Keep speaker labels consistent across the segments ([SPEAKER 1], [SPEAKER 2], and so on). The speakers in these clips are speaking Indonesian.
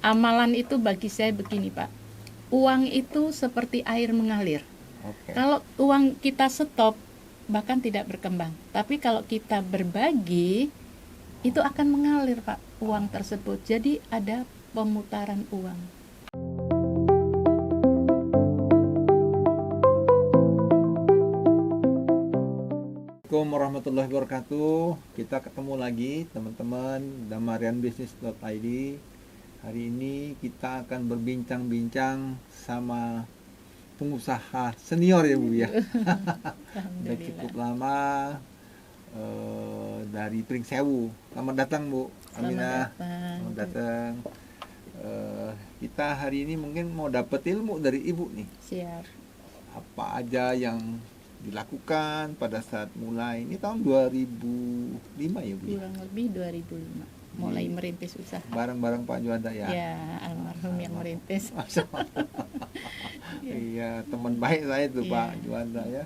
[SPEAKER 1] Amalan itu bagi saya begini, Pak. Uang itu seperti air mengalir.
[SPEAKER 2] Oke.
[SPEAKER 1] Kalau uang kita stop, bahkan tidak berkembang. Tapi kalau kita berbagi, itu akan mengalir, Pak, uang tersebut. Jadi ada pemutaran uang.
[SPEAKER 2] Assalamualaikum warahmatullahi wabarakatuh. Kita ketemu lagi teman-teman damarianbusiness.id. Hari ini kita akan berbincang-bincang sama pengusaha senior ya Bu ya. Udah cukup lama dari Pringsewu. Selamat datang Bu Aminah. Selamat datang. Kita hari ini mungkin mau dapat ilmu dari Ibu nih.
[SPEAKER 1] Siap.
[SPEAKER 2] Apa aja yang dilakukan pada saat mulai ini tahun 2005 ya Bu?
[SPEAKER 1] Kurang lebih 2005 mulai merintis usaha.
[SPEAKER 2] Bareng-bareng Pak Juanda ya?
[SPEAKER 1] Ya, almarhum yang merintis.
[SPEAKER 2] Iya, teman baik saya itu Pak Juanda ya.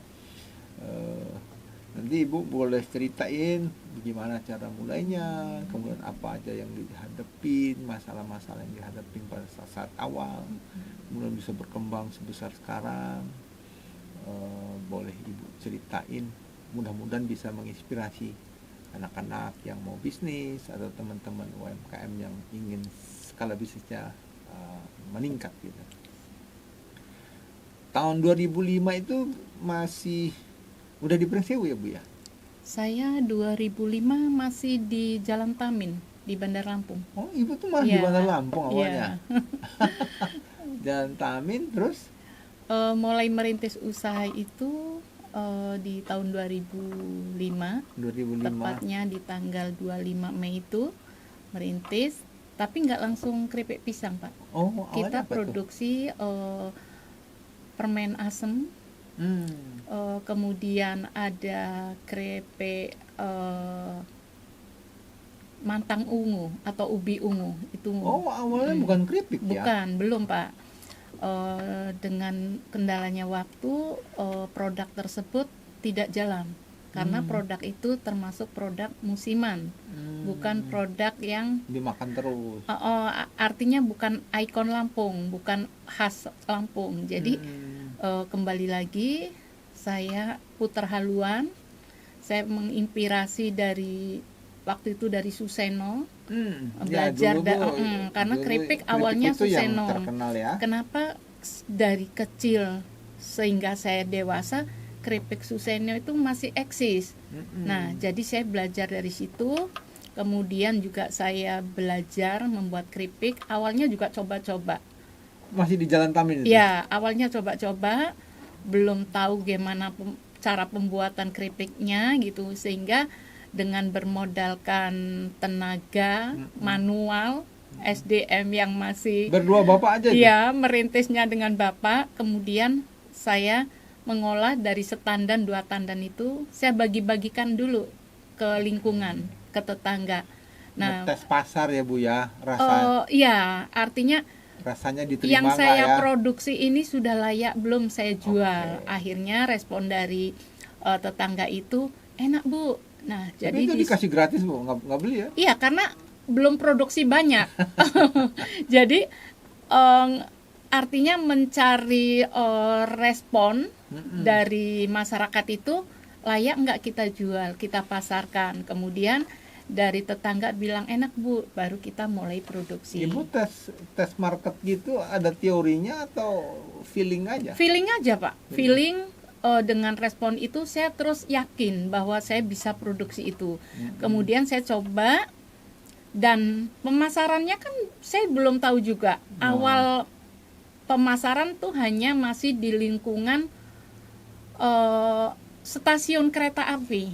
[SPEAKER 2] Nanti Ibu boleh ceritain bagaimana cara mulainya, kemudian apa aja yang dihadapin, masalah-masalah yang dihadapin pada saat awal, kemudian bisa berkembang sebesar sekarang. Boleh Ibu ceritain, mudah-mudahan bisa menginspirasi anak-anak yang mau bisnis atau teman-teman UMKM yang ingin skala bisnisnya meningkat gitu. Tahun 2005 itu masih udah di Pringsewu ya Bu ya?
[SPEAKER 1] Saya 2005 masih di Jalan Tamin di Bandar Lampung.
[SPEAKER 2] Oh, Ibu tuh malah di Bandar Lampung awalnya. Jalan Tamin terus?
[SPEAKER 1] Mulai merintis usaha itu di tahun 2005, tepatnya di tanggal 25 Mei itu merintis, tapi nggak langsung keripik pisang Pak.
[SPEAKER 2] Oh,
[SPEAKER 1] kita produksi permen asem, kemudian ada keripik mantang ungu atau ubi ungu itu.
[SPEAKER 2] Oh, awalnya bukan keripik ya?
[SPEAKER 1] Bukan, belum Pak. Dengan kendalanya waktu, produk tersebut tidak jalan karena produk itu termasuk produk musiman, bukan produk yang
[SPEAKER 2] dimakan terus.
[SPEAKER 1] Artinya bukan ikon Lampung, bukan khas Lampung. Jadi kembali lagi saya putar haluan, saya menginspirasi dari waktu itu dari Suseno. Belajar karena keripik awalnya Suseno.
[SPEAKER 2] Ya.
[SPEAKER 1] Kenapa dari kecil sehingga saya dewasa keripik Suseno itu masih eksis. Nah, jadi saya belajar dari situ. Kemudian juga saya belajar membuat keripik. Awalnya juga coba-coba.
[SPEAKER 2] Masih di Jalan Tamin itu?
[SPEAKER 1] Ya, awalnya coba-coba, belum tahu gimana cara pembuatan keripiknya gitu, sehingga dengan bermodalkan tenaga manual, SDM yang masih
[SPEAKER 2] berdua Bapak aja?
[SPEAKER 1] Iya, merintisnya dengan Bapak. Kemudian saya mengolah dari setandan 2 tandan itu, saya bagi-bagikan dulu ke lingkungan, ke tetangga.
[SPEAKER 2] Nah, tes pasar ya Bu ya, rasa.
[SPEAKER 1] Iya, artinya
[SPEAKER 2] rasanya diterima
[SPEAKER 1] yang saya
[SPEAKER 2] ya?
[SPEAKER 1] produksi ini sudah layak belum saya jual. Akhirnya respon dari tetangga itu, enak Bu. Nah,
[SPEAKER 2] tapi
[SPEAKER 1] jadi
[SPEAKER 2] itu dikasih gratis Bu, nggak beli ya?
[SPEAKER 1] Iya, karena belum produksi banyak. Jadi artinya mencari respon dari masyarakat itu, layak nggak kita jual, kita pasarkan. Kemudian dari tetangga bilang enak Bu, baru kita mulai produksi.
[SPEAKER 2] Ibu tes market gitu ada teorinya atau feeling aja?
[SPEAKER 1] Feeling aja Pak, feeling. Dengan respon itu saya terus yakin bahwa saya bisa produksi itu. Kemudian saya coba, dan pemasarannya kan saya belum tahu juga. Awal pemasaran tuh hanya masih di lingkungan stasiun kereta api.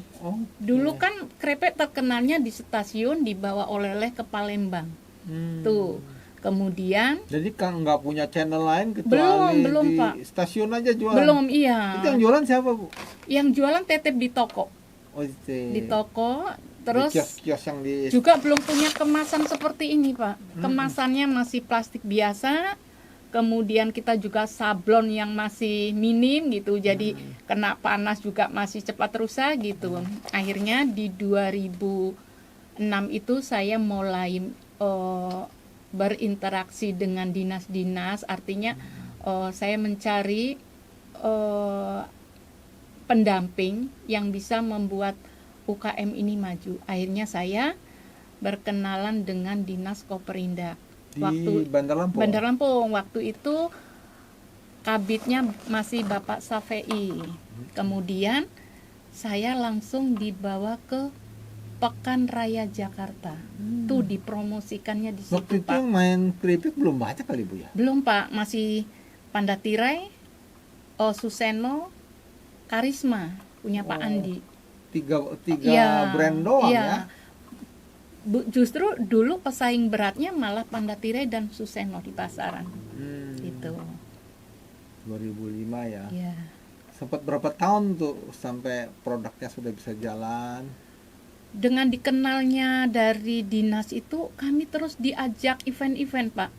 [SPEAKER 1] Dulu kan keripik terkenalnya di stasiun, dibawa oleh-oleh ke Palembang. Tuh. Kemudian
[SPEAKER 2] jadi kan nggak punya channel lain kecuali
[SPEAKER 1] belum,
[SPEAKER 2] di
[SPEAKER 1] Pak.
[SPEAKER 2] Stasiun aja jualan?
[SPEAKER 1] Belum, iya.
[SPEAKER 2] Itu yang jualan siapa Bu?
[SPEAKER 1] Yang jualan tetep di toko. Di toko, terus
[SPEAKER 2] di kios yang
[SPEAKER 1] juga belum punya kemasan seperti ini Pak. Kemasannya masih plastik biasa. Kemudian kita juga sablon yang masih minim gitu, jadi kena panas juga masih cepat rusak gitu. Akhirnya di 2006 itu saya mulai berinteraksi dengan dinas-dinas, artinya saya mencari pendamping yang bisa membuat UKM ini maju. Akhirnya saya berkenalan dengan Dinas Koperindak
[SPEAKER 2] Di Bandar Lampung.
[SPEAKER 1] Bandar Lampung. Waktu itu kabitnya masih Bapak Safei. Kemudian saya langsung dibawa ke Pekan Raya Jakarta. Tuh dipromosikannya di situ,
[SPEAKER 2] Waktu itu
[SPEAKER 1] Pak.
[SPEAKER 2] main keripik belum banyak kali Bu ya?
[SPEAKER 1] Belum, Pak, masih Pandatirai, Suseno, Karisma punya Pak Andi.
[SPEAKER 2] Tiga
[SPEAKER 1] Iya,
[SPEAKER 2] brand doang
[SPEAKER 1] iya.
[SPEAKER 2] ya.
[SPEAKER 1] Justru dulu pesaing beratnya malah Pandatirai dan Suseno di pasaran. Gitu.
[SPEAKER 2] 2005 ya.
[SPEAKER 1] Ya.
[SPEAKER 2] Sempat berapa tahun tuh sampai produknya sudah bisa jalan?
[SPEAKER 1] Dengan dikenalnya dari dinas itu, kami terus diajak event-event, Pak.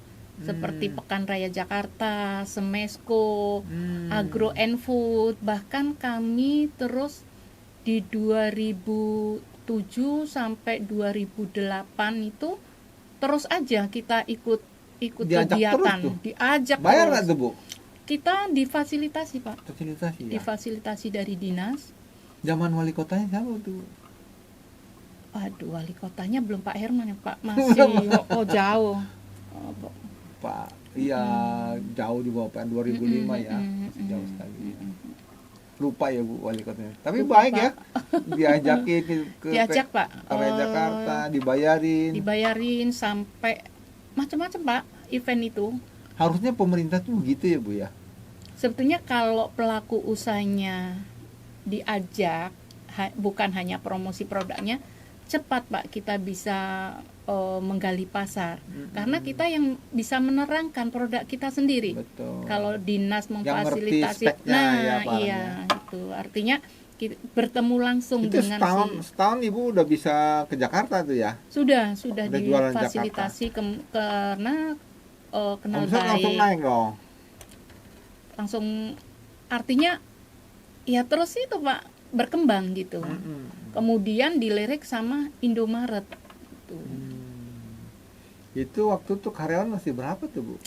[SPEAKER 1] Seperti Pekan Raya Jakarta, Semesco, Agro and Food. Bahkan kami terus di 2007 sampai 2008 itu terus aja kita ikut
[SPEAKER 2] Diajak
[SPEAKER 1] kegiatan.
[SPEAKER 2] terus tuh?
[SPEAKER 1] Diajak
[SPEAKER 2] Bayar
[SPEAKER 1] terus.
[SPEAKER 2] nggak tuh Bu?
[SPEAKER 1] Kita difasilitasi, Pak.
[SPEAKER 2] Fasilitasi ya.
[SPEAKER 1] Difasilitasi dari dinas.
[SPEAKER 2] Zaman wali kotanya siapa tuh?
[SPEAKER 1] Aduh, wali kotanya belum Pak Herman ya, Pak. Masih jauh.
[SPEAKER 2] Pak, iya jauh di bawah Pak 2005 ya, masih jauh sekali. Lupa ya Bu wali kotanya. Tapi
[SPEAKER 1] Lupa,
[SPEAKER 2] baik
[SPEAKER 1] Pak.
[SPEAKER 2] ya, diajakin ke
[SPEAKER 1] Diajak, Pak.
[SPEAKER 2] Raya Jakarta, dibayarin.
[SPEAKER 1] Sampai macam-macam, Pak, event itu.
[SPEAKER 2] Harusnya pemerintah tuh begitu ya Bu ya.
[SPEAKER 1] Sebetulnya kalau pelaku usahanya diajak, bukan hanya promosi produknya, cepat, Pak, kita bisa menggali pasar. Karena kita yang bisa menerangkan produk kita sendiri.
[SPEAKER 2] Betul.
[SPEAKER 1] Kalau dinas
[SPEAKER 2] Yang
[SPEAKER 1] memfasilitasi,
[SPEAKER 2] ngerti speknya ya, barangnya.
[SPEAKER 1] iya, itu artinya bertemu langsung
[SPEAKER 2] Itu
[SPEAKER 1] dengan
[SPEAKER 2] setahun Ibu udah bisa ke Jakarta tuh ya.
[SPEAKER 1] sudah
[SPEAKER 2] Udah jualan
[SPEAKER 1] difasilitasi karena kenal
[SPEAKER 2] Omset langsung
[SPEAKER 1] baik.
[SPEAKER 2] naik dong.
[SPEAKER 1] Langsung artinya ya terus itu, Pak, berkembang gitu. Kemudian dilirik sama Indomaret.
[SPEAKER 2] Itu waktu tuh karyawan masih berapa tuh Bu?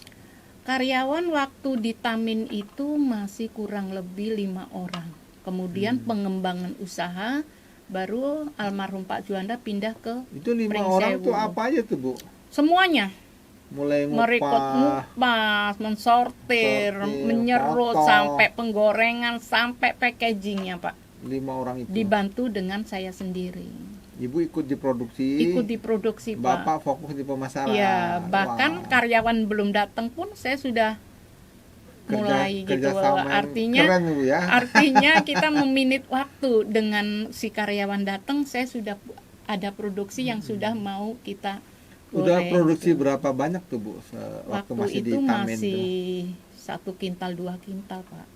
[SPEAKER 1] Karyawan waktu di Tamin itu masih kurang lebih 5 orang. Kemudian pengembangan usaha baru almarhum Pak Juanda pindah ke
[SPEAKER 2] Itu 5
[SPEAKER 1] Pring
[SPEAKER 2] orang
[SPEAKER 1] Sewu.
[SPEAKER 2] tuh apa aja tuh Bu?
[SPEAKER 1] Semuanya,
[SPEAKER 2] Mulai
[SPEAKER 1] merekod,
[SPEAKER 2] ngupas,
[SPEAKER 1] ngupas, mensortir,
[SPEAKER 2] sortir,
[SPEAKER 1] menyerut,
[SPEAKER 2] potong.
[SPEAKER 1] sampai penggorengan, sampai packagingnya, Pak.
[SPEAKER 2] 5 orang itu.
[SPEAKER 1] Dibantu dengan saya sendiri.
[SPEAKER 2] Ibu ikut diproduksi.
[SPEAKER 1] Ikut diproduksi, Pak.
[SPEAKER 2] Bapak fokus di pemasaran.
[SPEAKER 1] Iya, bahkan
[SPEAKER 2] Wah.
[SPEAKER 1] karyawan belum datang pun saya sudah mulai gitu.
[SPEAKER 2] Kerjasama yang
[SPEAKER 1] Artinya
[SPEAKER 2] keren Bu ya.
[SPEAKER 1] artinya kita meminit waktu dengan si karyawan datang, saya sudah ada produksi yang sudah mau kita
[SPEAKER 2] Udah
[SPEAKER 1] goreng,
[SPEAKER 2] produksi
[SPEAKER 1] gitu.
[SPEAKER 2] berapa banyak tuh Bu? Waktu masih di
[SPEAKER 1] itu
[SPEAKER 2] Tamin
[SPEAKER 1] masih
[SPEAKER 2] tuh.
[SPEAKER 1] 1 kintal 2 kintal, Pak.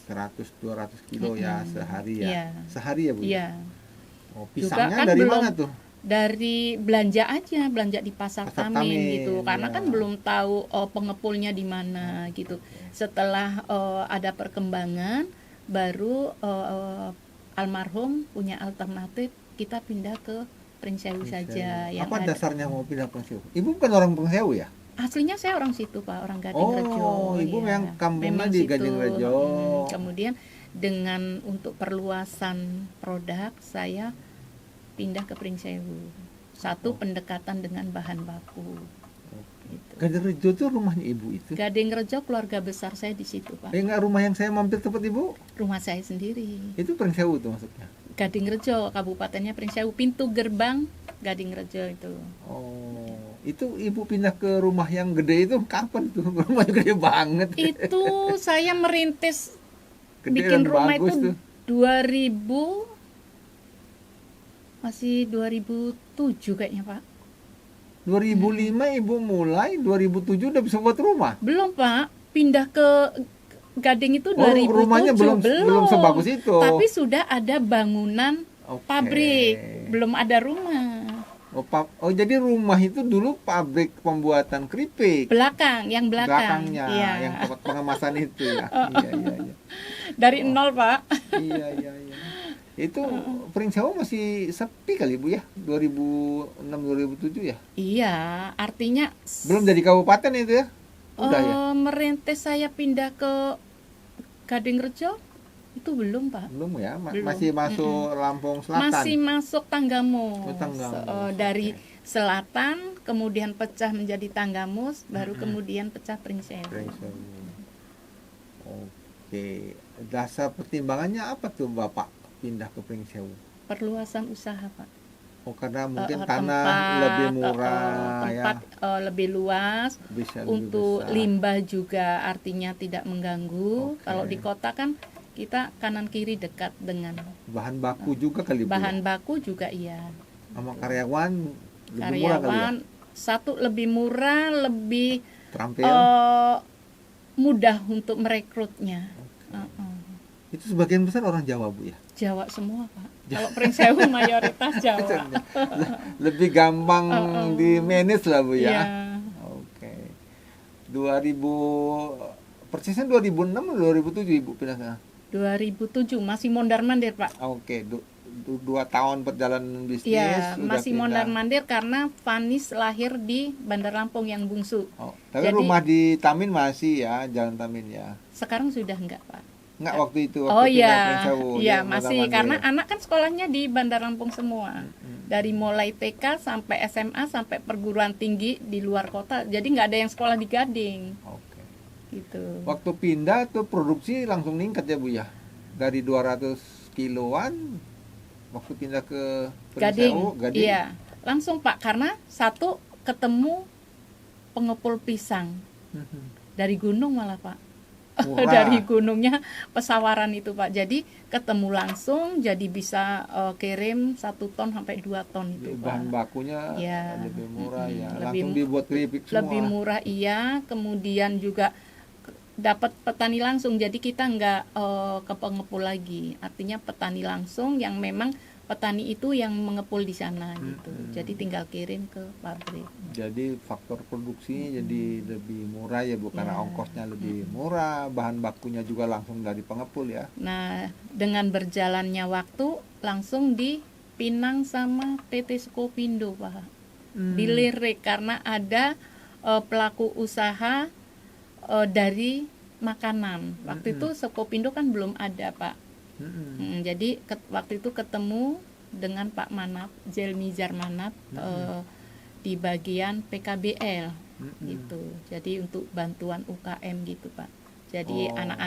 [SPEAKER 2] 100-200 kilo ya sehari ya.
[SPEAKER 1] Iya.
[SPEAKER 2] Sehari ya Bu?
[SPEAKER 1] Iya.
[SPEAKER 2] Oh,
[SPEAKER 1] Juga
[SPEAKER 2] pisangnya
[SPEAKER 1] kan
[SPEAKER 2] dari
[SPEAKER 1] belum
[SPEAKER 2] mana tuh?
[SPEAKER 1] dari belanja aja, belanja di pasar
[SPEAKER 2] Pasar
[SPEAKER 1] Tamin
[SPEAKER 2] Tamin,
[SPEAKER 1] gitu. Karena
[SPEAKER 2] ya.
[SPEAKER 1] kan belum tahu pengepulnya di mana gitu. Setelah ada perkembangan, baru almarhum punya alternatif, kita pindah ke Pring Sewu saja. Yang
[SPEAKER 2] Apa
[SPEAKER 1] ada.
[SPEAKER 2] dasarnya mau pindah Pring Sewu? Ibu bukan orang Pring Sewu ya?
[SPEAKER 1] Aslinya saya orang situ, Pak, orang Gading
[SPEAKER 2] Oh,
[SPEAKER 1] Rejo.
[SPEAKER 2] Ibu
[SPEAKER 1] ya.
[SPEAKER 2] memang kampungnya
[SPEAKER 1] Memang
[SPEAKER 2] di
[SPEAKER 1] situ.
[SPEAKER 2] Gading Rejo.
[SPEAKER 1] Kemudian dengan untuk perluasan produk, saya pindah ke Pring Sewu. Satu, pendekatan dengan bahan baku. Gitu.
[SPEAKER 2] Gading Rejo tuh rumahnya Ibu itu?
[SPEAKER 1] Gading Rejo keluarga besar saya di situ, Pak.
[SPEAKER 2] Enggak, rumah yang saya mampir tempat Ibu?
[SPEAKER 1] Rumah saya sendiri.
[SPEAKER 2] Itu Pring Sewu tuh maksudnya?
[SPEAKER 1] Gading Rejo, kabupatennya Pring Sewu, pintu gerbang Gading Rejo itu.
[SPEAKER 2] Oh, itu Ibu pindah ke rumah yang gede itu kapan tuh? Rumahnya gede banget.
[SPEAKER 1] Itu saya merintis
[SPEAKER 2] Gede
[SPEAKER 1] bikin
[SPEAKER 2] dan
[SPEAKER 1] rumah
[SPEAKER 2] bagus
[SPEAKER 1] itu
[SPEAKER 2] tuh.
[SPEAKER 1] 2007 kayaknya, Pak.
[SPEAKER 2] 2005 Ibu mulai, 2007 udah bisa buat rumah.
[SPEAKER 1] Belum, Pak. Pindah ke Gading itu
[SPEAKER 2] Oh,
[SPEAKER 1] 2007.
[SPEAKER 2] rumahnya belum sebagus itu.
[SPEAKER 1] Tapi sudah ada bangunan
[SPEAKER 2] Oke.
[SPEAKER 1] pabrik, belum ada rumah.
[SPEAKER 2] Oh, jadi rumah itu dulu pabrik pembuatan keripik.
[SPEAKER 1] Yang belakang.
[SPEAKER 2] Belakangnya,
[SPEAKER 1] Iya.
[SPEAKER 2] yang tempat pengemasan itu ya. Iya.
[SPEAKER 1] Dari nol, Pak.
[SPEAKER 2] Iya. Itu Pringsewu masih sepi kali Bu ya, 2006 2007 ya?
[SPEAKER 1] Iya, artinya
[SPEAKER 2] Belum jadi kabupaten itu ya? Udah ya?
[SPEAKER 1] merintis saya pindah ke Gadingrejo itu belum Pak.
[SPEAKER 2] Belum ya?
[SPEAKER 1] Belum.
[SPEAKER 2] Masih masuk Lampung Selatan?
[SPEAKER 1] Masih masuk Tanggamus.
[SPEAKER 2] Oh, Tanggamus.
[SPEAKER 1] Dari selatan kemudian pecah menjadi Tanggamus, baru kemudian pecah Pringsewu.
[SPEAKER 2] Pringsewu. Oke. Dasar pertimbangannya apa tuh Bapak pindah ke Pringsewu?
[SPEAKER 1] Perluasan usaha Pak.
[SPEAKER 2] Oh, karena mungkin tanah lebih murah
[SPEAKER 1] tempat
[SPEAKER 2] ya.
[SPEAKER 1] lebih luas,
[SPEAKER 2] Bisa lebih
[SPEAKER 1] untuk
[SPEAKER 2] besar.
[SPEAKER 1] limbah juga artinya tidak mengganggu.
[SPEAKER 2] Oke.
[SPEAKER 1] Kalau di kota kan kita kanan kiri dekat dengan
[SPEAKER 2] Bahan baku juga kali Bu.
[SPEAKER 1] bahan
[SPEAKER 2] Ya?
[SPEAKER 1] baku juga iya.
[SPEAKER 2] Sama karyawan lebih murah kali ya.
[SPEAKER 1] Karyawan satu lebih murah, lebih
[SPEAKER 2] Terampil.
[SPEAKER 1] mudah untuk merekrutnya.
[SPEAKER 2] Itu sebagian besar orang Jawa Bu ya.
[SPEAKER 1] Jawa semua Pak. Kalau Pringsewu mayoritas Jawa.
[SPEAKER 2] Lebih gampang di manage lah Bu ya.
[SPEAKER 1] Iya.
[SPEAKER 2] Oke. 2000 persisnya 2006 atau 2007 Ibu pindah sana?
[SPEAKER 1] 2007 masih mondar-mandir Pak.
[SPEAKER 2] Oke, 2 tahun perjalanan bisnis
[SPEAKER 1] Iya,
[SPEAKER 2] sudah
[SPEAKER 1] masih
[SPEAKER 2] pindah.
[SPEAKER 1] mondar-mandir karena Vanis lahir di Bandar Lampung yang bungsu.
[SPEAKER 2] Oh, tapi
[SPEAKER 1] Jadi-
[SPEAKER 2] rumah di Tamin masih ya, Jalan Tamin ya.
[SPEAKER 1] Sekarang sudah enggak Pak.
[SPEAKER 2] Enggak waktu itu
[SPEAKER 1] Oh
[SPEAKER 2] pindah
[SPEAKER 1] iya,
[SPEAKER 2] Pringsewu,
[SPEAKER 1] iya
[SPEAKER 2] dia
[SPEAKER 1] masih
[SPEAKER 2] mondar-mandir.
[SPEAKER 1] karena anak kan sekolahnya di Bandar Lampung semua. Dari mulai TK sampai SMA sampai perguruan tinggi di luar kota. Jadi nggak ada yang sekolah di Gading.
[SPEAKER 2] Oke.
[SPEAKER 1] Gitu.
[SPEAKER 2] Waktu pindah tuh produksi langsung meningkat ya Bu ya. Dari 200 kiloan waktu pindah ke Pringsewu,
[SPEAKER 1] Gading. Iya, langsung Pak karena satu ketemu pengepul pisang dari gunung malah Pak.
[SPEAKER 2] Murah.
[SPEAKER 1] Dari gunungnya pesawaran itu Pak. Jadi ketemu langsung jadi bisa kirim 1 ton sampai 2 ton itu Pak.
[SPEAKER 2] Bahan bakunya
[SPEAKER 1] Ya.
[SPEAKER 2] lebih murah ya.
[SPEAKER 1] Lebih
[SPEAKER 2] Langsung dibuat keripik semua.
[SPEAKER 1] Lebih murah iya, kemudian juga dapat petani langsung. Jadi kita nggak ke pengepul lagi. Artinya petani langsung yang memang petani itu yang mengepul di sana gitu. Jadi tinggal kirim ke pabrik.
[SPEAKER 2] Jadi faktor produksinya jadi lebih murah ya Bu, karena
[SPEAKER 1] Ya.
[SPEAKER 2] ongkosnya lebih murah, bahan bakunya juga langsung dari pengepul ya.
[SPEAKER 1] Nah, dengan berjalannya waktu langsung dipinang sama PT Skopindo Pak. Dilirik karena ada pelaku usaha dari makanan. Waktu itu Skopindo kan belum ada Pak. Jadi waktu itu ketemu dengan Pak Manap, Jelmizar Manap di bagian PKBL gitu. Jadi untuk bantuan UKM gitu Pak. Jadi anak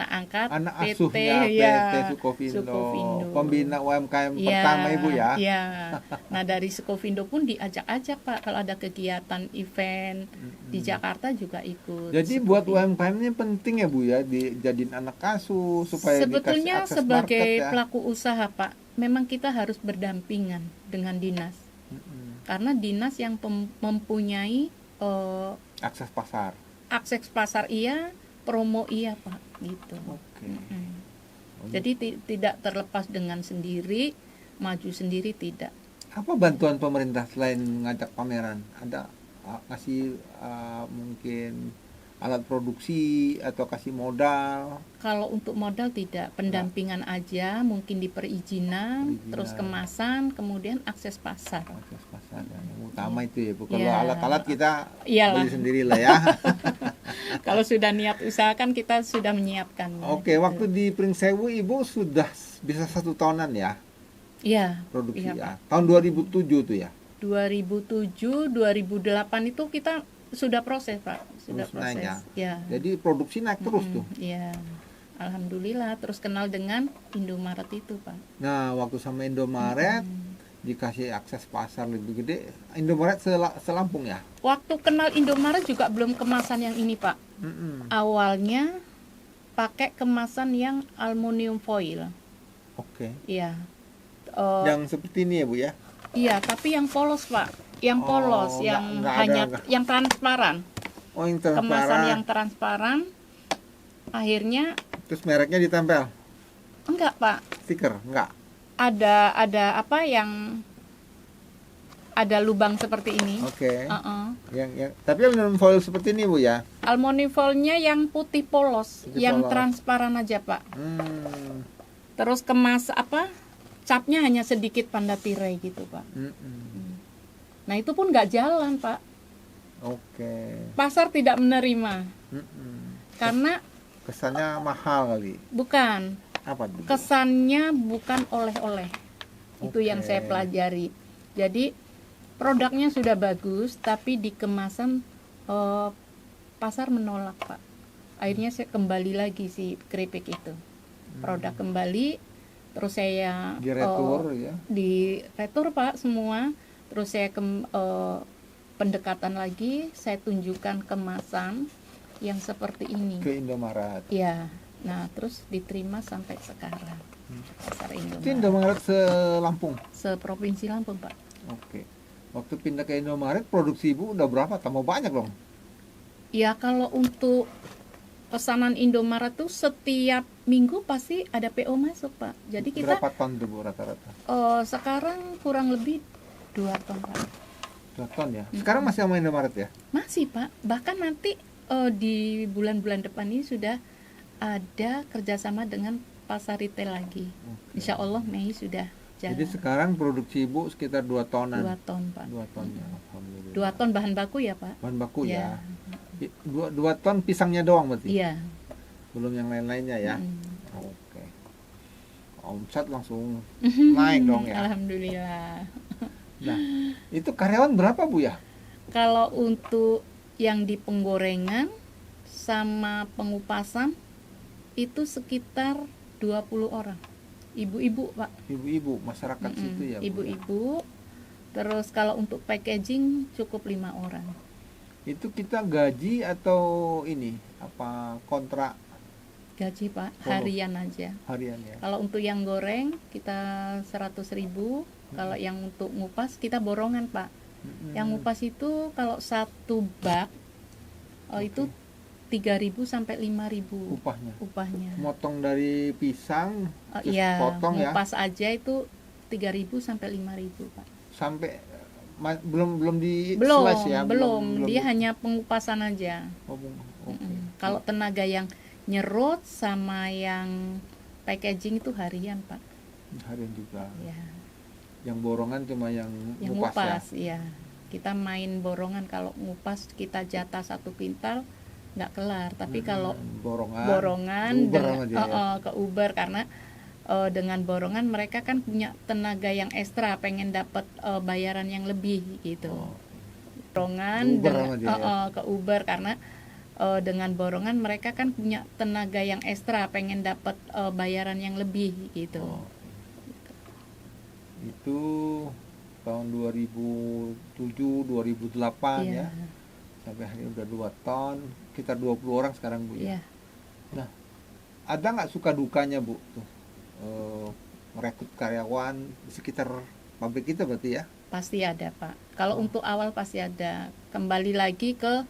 [SPEAKER 1] angkat
[SPEAKER 2] Anak
[SPEAKER 1] PT
[SPEAKER 2] asuhnya
[SPEAKER 1] ya,
[SPEAKER 2] PT Sukovindo,
[SPEAKER 1] Sukovindo.
[SPEAKER 2] pembina UMKM
[SPEAKER 1] Iya,
[SPEAKER 2] pertama Ibu ya.
[SPEAKER 1] Iya. Nah dari Sukovindo pun diajak-ajak Pak kalau ada kegiatan event di Jakarta juga ikut.
[SPEAKER 2] Jadi buat UMKM ini penting ya Bu ya, dijadiin anak asuh supaya
[SPEAKER 1] Sebetulnya
[SPEAKER 2] dikasih akses
[SPEAKER 1] sebagai
[SPEAKER 2] market ya.
[SPEAKER 1] pelaku usaha Pak, memang kita harus berdampingan dengan dinas. Karena dinas yang mempunyai
[SPEAKER 2] Akses pasar.
[SPEAKER 1] akses pasar iya, promo iya Pak, gitu.
[SPEAKER 2] Oke.
[SPEAKER 1] Jadi tidak terlepas dengan sendiri, maju sendiri tidak.
[SPEAKER 2] Apa bantuan pemerintah selain ngajak pameran? Ada kasih mungkin alat produksi atau kasih modal?
[SPEAKER 1] Kalau untuk modal tidak, pendampingan aja, mungkin di perizinan, terus kemasan, kemudian akses pasar.
[SPEAKER 2] Akses pasar yang utama itu ya Bu. Kalau
[SPEAKER 1] Iya.
[SPEAKER 2] alat-alat kita
[SPEAKER 1] Iyalah.
[SPEAKER 2] beli sendiri lah ya.
[SPEAKER 1] Kalau sudah niat usaha kan kita sudah menyiapkan.
[SPEAKER 2] Oke, waktu di Pringsewu Ibu sudah bisa 1 tahunan ya
[SPEAKER 1] Iya.
[SPEAKER 2] produksi
[SPEAKER 1] Iya,
[SPEAKER 2] ya.
[SPEAKER 1] Pak.
[SPEAKER 2] Tahun 2007 tuh ya.
[SPEAKER 1] 2007, 2008 itu kita sudah proses Pak, sudah
[SPEAKER 2] Terus naik
[SPEAKER 1] proses. Ya.
[SPEAKER 2] Jadi produksi naik terus tuh.
[SPEAKER 1] Iya. Alhamdulillah terus kenal dengan Indomaret itu Pak.
[SPEAKER 2] Nah, waktu sama Indomaret dikasih akses pasar lebih gede. Indomaret selampung ya.
[SPEAKER 1] Waktu kenal Indomaret juga belum kemasan yang ini Pak. Awalnya pakai kemasan yang aluminium foil.
[SPEAKER 2] Oke.
[SPEAKER 1] Iya.
[SPEAKER 2] Yang seperti ini ya Bu ya.
[SPEAKER 1] Iya, tapi yang polos Pak. Yang polos, yang
[SPEAKER 2] nggak
[SPEAKER 1] hanya
[SPEAKER 2] ada.
[SPEAKER 1] yang transparan.
[SPEAKER 2] Oh, yang
[SPEAKER 1] Kemasan
[SPEAKER 2] transparan.
[SPEAKER 1] yang transparan. Akhirnya
[SPEAKER 2] Terus mereknya ditempel.
[SPEAKER 1] enggak Pak.
[SPEAKER 2] Stiker, enggak.
[SPEAKER 1] Ada apa yang ada lubang seperti ini.
[SPEAKER 2] Oke.
[SPEAKER 1] Uh-uh.
[SPEAKER 2] Yang tapi aluminium foil seperti ini Bu ya.
[SPEAKER 1] Aluminium foilnya yang putih polos,
[SPEAKER 2] Putih
[SPEAKER 1] yang
[SPEAKER 2] polos.
[SPEAKER 1] transparan aja Pak.
[SPEAKER 2] Hmm.
[SPEAKER 1] Terus kemas apa capnya hanya sedikit panda tirai gitu Pak. Nah itu pun nggak jalan Pak.
[SPEAKER 2] Oke.
[SPEAKER 1] Pasar tidak menerima karena
[SPEAKER 2] Kesannya mahal kali.
[SPEAKER 1] bukan,
[SPEAKER 2] Apa tuh?
[SPEAKER 1] kesannya bukan oleh-oleh. Itu yang
[SPEAKER 2] Oke.
[SPEAKER 1] saya pelajari. Jadi produknya sudah bagus tapi di kemasan pasar menolak Pak. Akhirnya saya kembali lagi si keripik itu. Produk kembali, terus saya
[SPEAKER 2] Diretur ya.
[SPEAKER 1] di retur Pak semua. Terus saya pendekatan lagi, saya tunjukkan kemasan yang seperti ini.
[SPEAKER 2] Ke Indomaret.
[SPEAKER 1] Ya, nah terus diterima sampai sekarang. Pasar
[SPEAKER 2] Itu
[SPEAKER 1] Indomaret.
[SPEAKER 2] Indomaret se-Lampung.
[SPEAKER 1] Seprovinsi Lampung Pak.
[SPEAKER 2] Oke. Waktu pindah ke Indomaret, produksi Ibu udah berapa? Tambah banyak dong.
[SPEAKER 1] Ya kalau untuk pesanan Indomaret tuh setiap minggu pasti ada PO masuk Pak. Jadi kita
[SPEAKER 2] Berapa ton tuh Bu rata-rata?
[SPEAKER 1] sekarang kurang lebih 2 ton Pak.
[SPEAKER 2] 2 ton ya. Sekarang masih sama Indomaret ya?
[SPEAKER 1] Masih Pak. Bahkan nanti di bulan-bulan depan ini sudah ada kerjasama dengan pasar retail lagi.
[SPEAKER 2] Oke.
[SPEAKER 1] Insya Allah Mei sudah jalan.
[SPEAKER 2] Jadi sekarang produksi Ibu sekitar 2 tonan.
[SPEAKER 1] 2 ton Pak.
[SPEAKER 2] 2 ton ya. Alhamdulillah.
[SPEAKER 1] 2 ton bahan baku ya Pak.
[SPEAKER 2] Bahan baku
[SPEAKER 1] Ya.
[SPEAKER 2] ya. 2 ton pisangnya doang berarti.
[SPEAKER 1] Iya.
[SPEAKER 2] Belum yang lain-lainnya ya.
[SPEAKER 1] Mm.
[SPEAKER 2] Oke. Omset langsung naik dong ya.
[SPEAKER 1] Alhamdulillah.
[SPEAKER 2] Nah, itu karyawan berapa Bu ya?
[SPEAKER 1] Kalau untuk yang di penggorengan sama pengupasan itu sekitar 20 orang. Ibu-ibu Pak.
[SPEAKER 2] Ibu-ibu masyarakat situ ya Bu, ya?
[SPEAKER 1] Ibu-ibu. Terus kalau untuk packaging cukup 5 orang.
[SPEAKER 2] Itu kita gaji atau ini apa kontrak
[SPEAKER 1] Gaji Pak,
[SPEAKER 2] Oh.
[SPEAKER 1] harian aja.
[SPEAKER 2] harian ya?
[SPEAKER 1] Kalau untuk yang goreng kita 100.000. Kalau yang untuk ngupas kita borongan Pak. Yang ngupas itu kalau 1 bak itu 3.000 sampai 5.000
[SPEAKER 2] upahnya.
[SPEAKER 1] upahnya.
[SPEAKER 2] Motong dari pisang terus
[SPEAKER 1] Iya,
[SPEAKER 2] potong ya
[SPEAKER 1] ngupas aja itu 3.000 sampai 5.000 Pak.
[SPEAKER 2] sampai belum di
[SPEAKER 1] Belum,
[SPEAKER 2] slice ya?
[SPEAKER 1] belum. Dia hanya pengupasan aja.
[SPEAKER 2] Oh, oke.
[SPEAKER 1] Kalau tenaga yang nyerut sama yang packaging itu harian Pak.
[SPEAKER 2] Harian juga.
[SPEAKER 1] Ya,
[SPEAKER 2] Yang borongan cuma yang
[SPEAKER 1] yang
[SPEAKER 2] ngupas ya.
[SPEAKER 1] ngupas, iya. Kita main borongan, kalau ngupas kita jatah 1 kuintal nggak kelar. Tapi kalau borongan
[SPEAKER 2] Uber
[SPEAKER 1] dengan
[SPEAKER 2] sama dia ya.
[SPEAKER 1] ke Uber karena dengan borongan mereka kan punya tenaga yang ekstra, pengen dapat bayaran yang lebih gitu.
[SPEAKER 2] Oh.
[SPEAKER 1] Borongan
[SPEAKER 2] Uber sama dia ya.
[SPEAKER 1] ke Uber karena dengan borongan mereka kan punya tenaga yang ekstra, pengen dapat bayaran yang lebih gitu.
[SPEAKER 2] Oh. Itu tahun 2007 2008
[SPEAKER 1] Iya,
[SPEAKER 2] ya. Sampai hari ini udah 2 ton, sekitar 20 orang sekarang Bu ya.
[SPEAKER 1] iya.
[SPEAKER 2] Ada nggak suka dukanya Bu tuh merekrut karyawan di sekitar pabrik kita berarti ya?
[SPEAKER 1] Pasti ada Pak. Kalau
[SPEAKER 2] Oh.
[SPEAKER 1] untuk awal pasti ada. Kembali lagi ke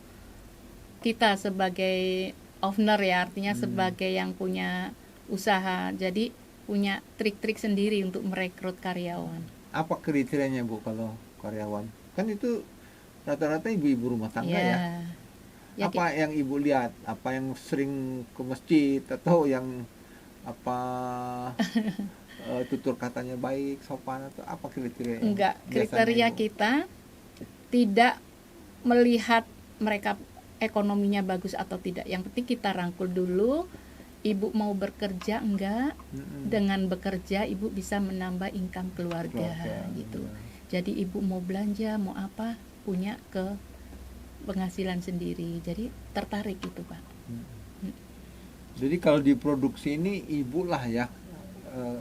[SPEAKER 1] kita sebagai owner ya, artinya sebagai yang punya usaha. Jadi punya trik-trik sendiri untuk merekrut karyawan.
[SPEAKER 2] Apa kriterianya Bu kalau karyawan? Kan itu rata-rata ibu-ibu rumah tangga ya.
[SPEAKER 1] Ya,
[SPEAKER 2] Apa yang Ibu lihat? Apa yang sering ke masjid atau yang apa tutur katanya baik, sopan atau apa kriteria?
[SPEAKER 1] enggak,
[SPEAKER 2] biasanya
[SPEAKER 1] kriteria
[SPEAKER 2] Ibu?
[SPEAKER 1] kita tidak melihat mereka ekonominya bagus atau tidak. Yang penting kita rangkul dulu. Ibu mau bekerja enggak?
[SPEAKER 2] Mm-mm.
[SPEAKER 1] Dengan bekerja ibu bisa menambah income keluarga gitu.
[SPEAKER 2] ya.
[SPEAKER 1] Jadi ibu mau belanja, mau apa, punya ke penghasilan sendiri. Jadi tertarik itu Pak.
[SPEAKER 2] Jadi kalau diproduksi ini Ibu lah ya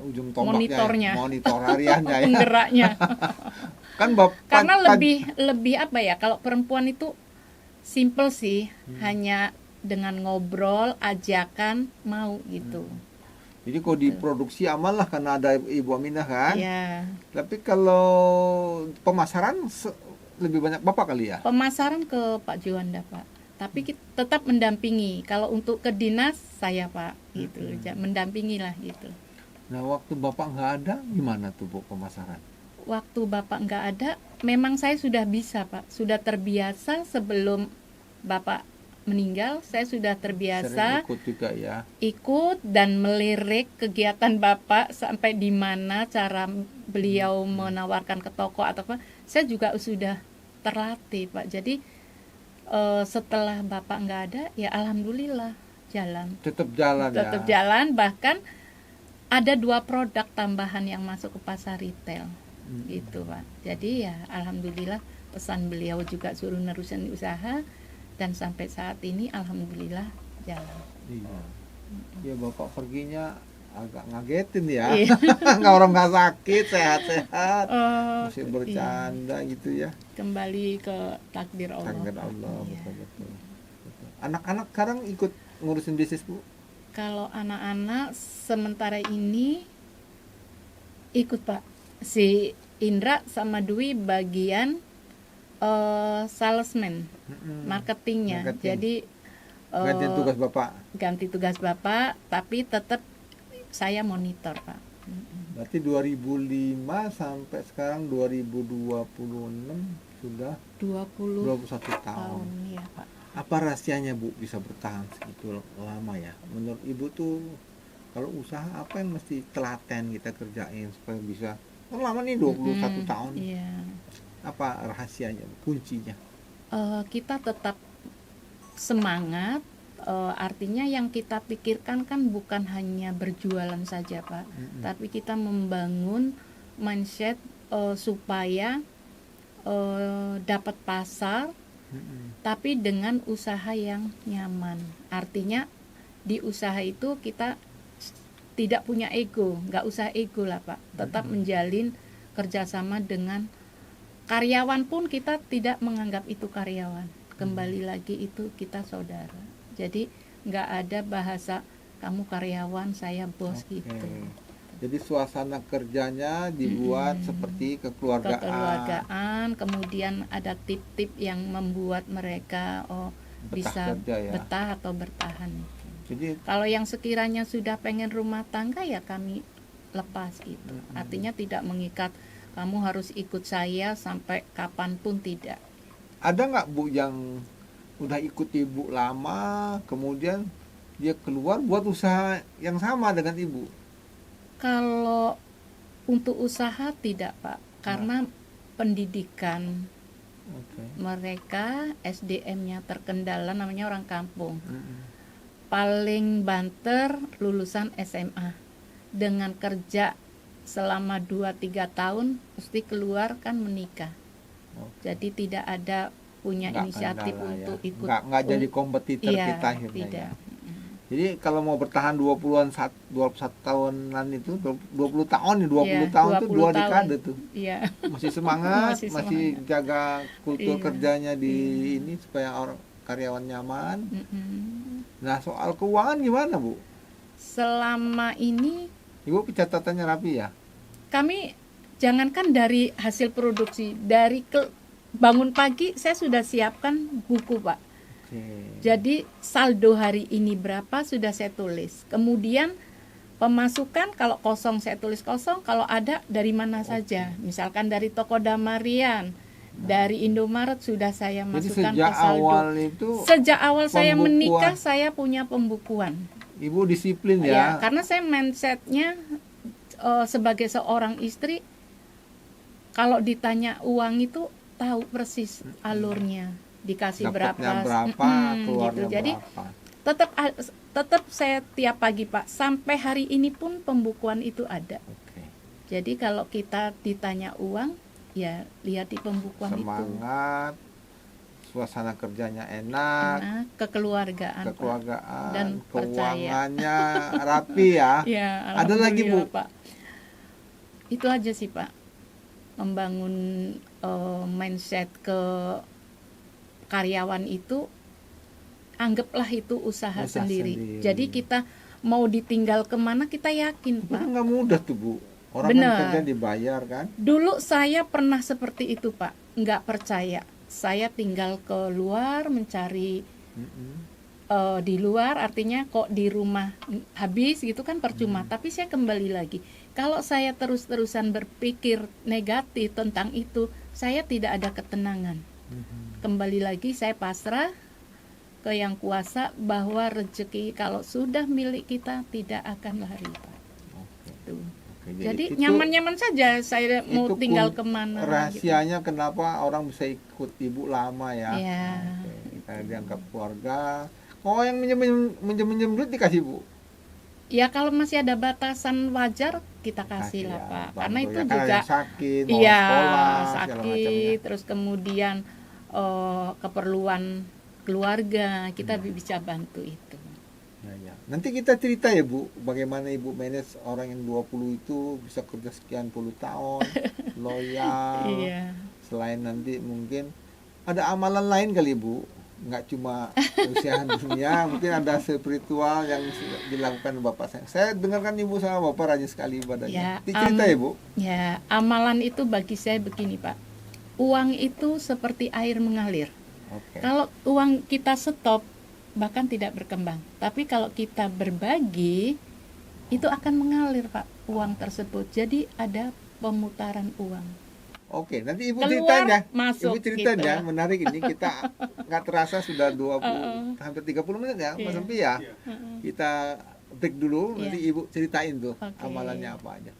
[SPEAKER 2] ujung tombaknya,
[SPEAKER 1] Monitornya.
[SPEAKER 2] ya, monitor hariannya ya.
[SPEAKER 1] Penggeraknya.
[SPEAKER 2] Kan Bapak
[SPEAKER 1] Karena lebih apa ya? Kalau perempuan itu simple sih, hanya dengan ngobrol, ajakan, mau gitu.
[SPEAKER 2] jadi kalau diproduksi aman lah karena ada Ibu Aminah kan.
[SPEAKER 1] Ya,
[SPEAKER 2] Tapi kalau pemasaran lebih banyak Bapak kali ya.
[SPEAKER 1] pemasaran ke Pak Juanda Pak. Tapi kita tetap mendampingi. Kalau untuk ke dinas saya Pak, gitu. Mendampingi lah gitu.
[SPEAKER 2] Nah waktu Bapak nggak ada gimana tuh Bu pemasaran?
[SPEAKER 1] Waktu Bapak nggak ada, memang saya sudah bisa Pak, sudah terbiasa sebelum Bapak meninggal, saya sudah
[SPEAKER 2] Sering
[SPEAKER 1] terbiasa
[SPEAKER 2] ikut juga ya.
[SPEAKER 1] ikut dan melirik kegiatan Bapak sampai di mana cara beliau menawarkan ke toko atau apa, saya juga sudah terlatih Pak. Jadi setelah Bapak nggak ada, ya alhamdulillah jalan.
[SPEAKER 2] Tetap jalan ya.
[SPEAKER 1] Tetap jalan, bahkan ada 2 produk tambahan yang masuk ke pasar retail. Gitu Pak. Jadi ya alhamdulillah pesan beliau juga suruh nerusin usaha dan sampai saat ini alhamdulillah jalan.
[SPEAKER 2] Iya. Ya Bapak perginya agak ngagetin ya.
[SPEAKER 1] Iya.
[SPEAKER 2] Nggak orang nggak sakit, sehat-sehat.
[SPEAKER 1] Oh,
[SPEAKER 2] Masih bercanda gitu ya.
[SPEAKER 1] kembali ke takdir Allah.
[SPEAKER 2] Takdir Allah,
[SPEAKER 1] Iya.
[SPEAKER 2] betul-betul. Anak-anak sekarang ikut ngurusin bisnis Bu?
[SPEAKER 1] Kalau anak-anak sementara ini ikut Pak. Si Indra sama Dwi bagian salesman, marketingnya.
[SPEAKER 2] Marketing.
[SPEAKER 1] Jadi
[SPEAKER 2] Ganti tugas Bapak.
[SPEAKER 1] ganti tugas Bapak, tapi tetap saya monitor Pak.
[SPEAKER 2] Berarti 2005 sampai sekarang 2026 sudah 21 tahun.
[SPEAKER 1] tahun ya Pak.
[SPEAKER 2] Apa rahasianya Bu bisa bertahan segitu lama ya? Menurut Ibu tuh kalau usaha apa yang mesti telaten kita kerjain supaya bisa kan lama nih 21 tahun.
[SPEAKER 1] Iya.
[SPEAKER 2] Apa rahasianya, kuncinya?
[SPEAKER 1] Kita tetap semangat. Artinya yang kita pikirkan kan bukan hanya berjualan saja Pak, tapi kita membangun mindset supaya dapat pasar, tapi dengan usaha yang nyaman. Artinya di usaha itu kita tidak punya ego, nggak usah ego lah Pak. Tetap menjalin kerjasama dengan karyawan pun kita tidak menganggap itu karyawan. Kembali lagi itu kita saudara. Jadi nggak ada bahasa kamu karyawan, saya bos gitu.
[SPEAKER 2] Jadi suasana kerjanya dibuat seperti kekeluargaan.
[SPEAKER 1] Kekeluargaan, kemudian ada tip-tip yang membuat mereka bisa
[SPEAKER 2] kerja ya.
[SPEAKER 1] betah atau bertahan.
[SPEAKER 2] Jadi
[SPEAKER 1] Kalau yang sekiranya sudah pengen rumah tangga ya kami lepas gitu. Artinya tidak mengikat kamu harus ikut saya sampai kapanpun, tidak.
[SPEAKER 2] ada nggak Bu yang udah ikut Ibu lama, kemudian dia keluar buat usaha yang sama dengan Ibu?
[SPEAKER 1] Kalau untuk usaha tidak Pak, karena pendidikan mereka SDM-nya terkendala, namanya orang kampung. Paling banter lulusan SMA. Dengan kerja selama 2-3 tahun mesti keluar kan menikah. Jadi tidak ada punya
[SPEAKER 2] Nggak
[SPEAKER 1] inisiatif
[SPEAKER 2] kendala
[SPEAKER 1] untuk
[SPEAKER 2] ya.
[SPEAKER 1] ikut.
[SPEAKER 2] Nggak jadi kompetitor
[SPEAKER 1] Iya,
[SPEAKER 2] kita akhirnya
[SPEAKER 1] tidak.
[SPEAKER 2] ya. Jadi kalau mau bertahan 21 tahunan itu 20 tahun nih, 20
[SPEAKER 1] Iya,
[SPEAKER 2] tahun tuh
[SPEAKER 1] 20
[SPEAKER 2] 2
[SPEAKER 1] tahun.
[SPEAKER 2] dekade tuh.
[SPEAKER 1] Iya.
[SPEAKER 2] Masih semangat,
[SPEAKER 1] Masih
[SPEAKER 2] masih
[SPEAKER 1] semangat.
[SPEAKER 2] jaga kultur
[SPEAKER 1] Iya.
[SPEAKER 2] kerjanya di ini supaya orang karyawan nyaman.
[SPEAKER 1] Mm-mm.
[SPEAKER 2] Nah, soal keuangan gimana, Bu?
[SPEAKER 1] Selama ini
[SPEAKER 2] Ibu pencatatannya rapi ya?
[SPEAKER 1] kami jangankan dari hasil produksi, dari bangun pagi saya sudah siapkan buku Pak.
[SPEAKER 2] Oke.
[SPEAKER 1] Jadi saldo hari ini berapa sudah saya tulis. Kemudian pemasukan kalau kosong saya tulis kosong, kalau ada dari mana saja. Misalkan dari toko Damarian, dari Indomaret sudah saya
[SPEAKER 2] Jadi
[SPEAKER 1] masukkan
[SPEAKER 2] sejak
[SPEAKER 1] ke saldo.
[SPEAKER 2] awal itu
[SPEAKER 1] Sejak awal saya
[SPEAKER 2] pembukuan.
[SPEAKER 1] menikah saya punya pembukuan.
[SPEAKER 2] Ibu disiplin
[SPEAKER 1] Ya,
[SPEAKER 2] ya?
[SPEAKER 1] karena saya mindsetnya sebagai seorang istri, kalau ditanya uang itu tahu persis alurnya, dikasih
[SPEAKER 2] Dapatnya
[SPEAKER 1] berapa,
[SPEAKER 2] keluarnya
[SPEAKER 1] gitu. Jadi
[SPEAKER 2] berapa.
[SPEAKER 1] tetap saya tiap pagi Pak, sampai hari ini pun pembukuan itu ada.
[SPEAKER 2] Oke.
[SPEAKER 1] Jadi kalau kita ditanya uang, ya lihat di pembukuan
[SPEAKER 2] Semangat, suasana kerjanya
[SPEAKER 1] itu.
[SPEAKER 2] enak,
[SPEAKER 1] Nah, kekeluargaan, Pak.
[SPEAKER 2] kekeluargaan,
[SPEAKER 1] Dan percaya.
[SPEAKER 2] keuangannya rapi ya.
[SPEAKER 1] Ya,
[SPEAKER 2] Ada lagi, Bu?
[SPEAKER 1] alhamdulillah, Pak. Itu aja sih Pak, membangun mindset ke karyawan itu, anggaplah itu usaha sendiri. Jadi kita mau ditinggal kemana kita yakin
[SPEAKER 2] Itu
[SPEAKER 1] Pak.
[SPEAKER 2] kan nggak mudah tuh Bu. Orang
[SPEAKER 1] Benar.
[SPEAKER 2] kan kerja dibayar kan.
[SPEAKER 1] Dulu saya pernah seperti itu Pak, nggak percaya. Saya tinggal keluar mencari di luar, artinya kok di rumah habis gitu kan percuma. Tapi saya kembali lagi, kalau saya terus-terusan berpikir negatif tentang itu, saya tidak ada ketenangan. Kembali lagi saya pasrah, ke Yang Kuasa bahwa rezeki kalau sudah milik kita tidak akan lari, Pak.
[SPEAKER 2] Oke.
[SPEAKER 1] Tuh.
[SPEAKER 2] Oke,
[SPEAKER 1] Jadi
[SPEAKER 2] itu
[SPEAKER 1] nyaman-nyaman saja saya mau
[SPEAKER 2] itu
[SPEAKER 1] tinggal
[SPEAKER 2] kun-
[SPEAKER 1] kemana.
[SPEAKER 2] rahasianya kenapa orang bisa ikut ibu lama ya.
[SPEAKER 1] Ya.
[SPEAKER 2] Oke, karena dianggap keluarga. Oh, yang minjem duit dikasih bu.
[SPEAKER 1] Ya kalau masih ada batasan wajar kita kasih lah,
[SPEAKER 2] ya,
[SPEAKER 1] Pak.
[SPEAKER 2] bantu
[SPEAKER 1] Karena
[SPEAKER 2] ya,
[SPEAKER 1] itu
[SPEAKER 2] kan ada
[SPEAKER 1] juga
[SPEAKER 2] yang sakit, mau
[SPEAKER 1] iya
[SPEAKER 2] sekolah segala macamnya.
[SPEAKER 1] sakit, terus kemudian keperluan keluarga kita bisa bantu itu.
[SPEAKER 2] Ya. Nanti kita cerita ya Bu, bagaimana Ibu manage orang yang 20 itu bisa kerja sekian puluh tahun, loyal.
[SPEAKER 1] Iya.
[SPEAKER 2] Selain nanti mungkin ada amalan lain kali Bu, nggak cuma usaha dunia, mungkin ada spiritual yang dilakukan Bapak saya. Saya dengarkan Ibu sama Bapak rajin sekali ibadahnya.
[SPEAKER 1] Ya,
[SPEAKER 2] Cerita ya Bu.
[SPEAKER 1] Ya, amalan itu bagi saya begini, Pak. Uang itu seperti air mengalir.
[SPEAKER 2] Oke.
[SPEAKER 1] Kalau uang kita stop, bahkan tidak berkembang. Tapi kalau kita berbagi, itu akan mengalir, Pak, uang tersebut. Jadi ada pemutaran uang.
[SPEAKER 2] Oke, nanti Ibu
[SPEAKER 1] Keluar,
[SPEAKER 2] ceritain ya.
[SPEAKER 1] masuk
[SPEAKER 2] Ibu ceritain
[SPEAKER 1] gitu.
[SPEAKER 2] ya, menarik ini kita nggak terasa sudah 20 hampir 30 menit ya, Mas
[SPEAKER 1] Iya.
[SPEAKER 2] Empi ya. Kita break dulu, nanti
[SPEAKER 1] Iya.
[SPEAKER 2] Ibu ceritain tuh
[SPEAKER 1] Oke.
[SPEAKER 2] amalannya apa aja.